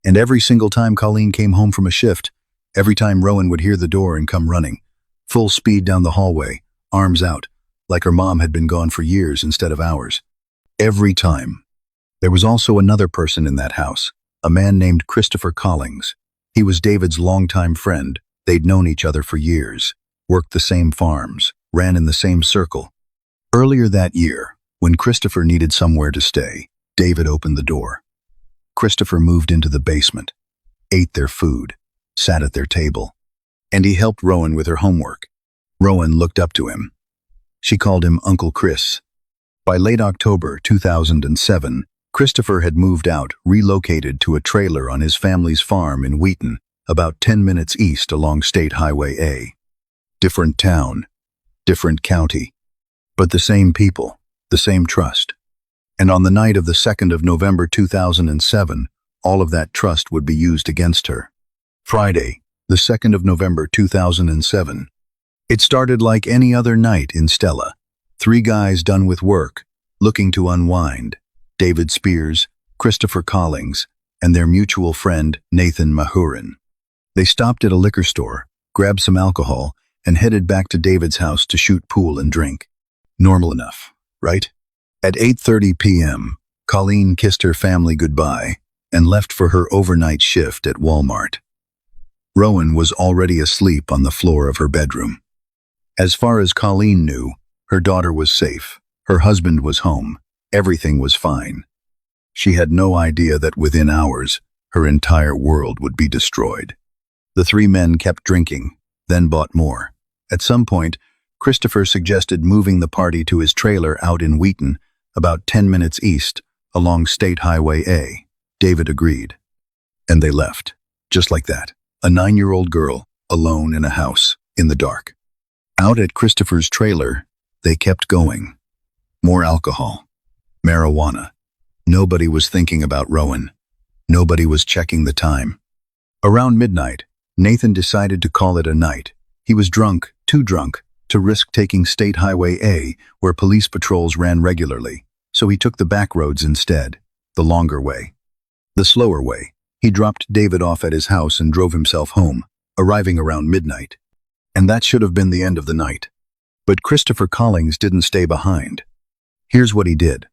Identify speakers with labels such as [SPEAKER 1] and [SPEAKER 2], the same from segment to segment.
[SPEAKER 1] And every single time Colleen came home from a shift, every time Rowan would hear the door and come running, full speed down the hallway, arms out, like her mom had been gone for years instead of hours. Every time. There was also another person in that house, a man named Christopher Collings. He was David's longtime friend. They'd known each other for years, worked the same farms, ran in the same circle. Earlier that year, when Christopher needed somewhere to stay, David opened the door. Christopher moved into the basement, ate their food, sat at their table, and he helped Rowan with her homework. Rowan looked up to him. She called him Uncle Chris. By late October 2007, Christopher had moved out, relocated to a trailer on his family's farm in Wheaton, about 10 minutes east along State Highway A. Different town, different county, but the same people, the same trust. And on the night of the 2nd of November 2007, all of that trust would be used against her. Friday, the 2nd of November 2007. It started like any other night in Stella. 3 guys done with work, looking to unwind. David Spears, Christopher Collings, and their mutual friend, Nathan Mahurin. They stopped at a liquor store, grabbed some alcohol, and headed back to David's house to shoot pool and drink. Normal enough, right? At 8:30 p.m., Colleen kissed her family goodbye and left for her overnight shift at Walmart. Rowan was already asleep on the floor of her bedroom. As far as Colleen knew, her daughter was safe, her husband was home, everything was fine. She had no idea that within hours, her entire world would be destroyed. The 3 men kept drinking, then bought more. At some point, Christopher suggested moving the party to his trailer out in Wheaton, about 10 minutes east, along State Highway A. David agreed. And they left, just like that. A 9-year-old girl, alone in a house, in the dark. Out at Christopher's trailer, they kept going. More alcohol. Marijuana. Nobody was thinking about Rowan. Nobody was checking the time. Around midnight, Nathan decided to call it a night. He was drunk, too drunk, to risk taking State Highway A, where police patrols ran regularly, so he took the back roads instead, the longer way. The slower way. He dropped David off at his house and drove himself home, arriving around midnight. And that should have been the end of the night. But Christopher Collings didn't stay behind. Here's what he did.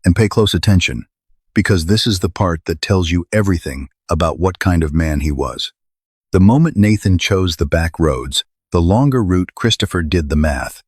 [SPEAKER 1] And pay close attention, because this is the part that tells you everything about what kind of man he was. The moment Nathan chose the back roads, the longer route, Christopher did the math.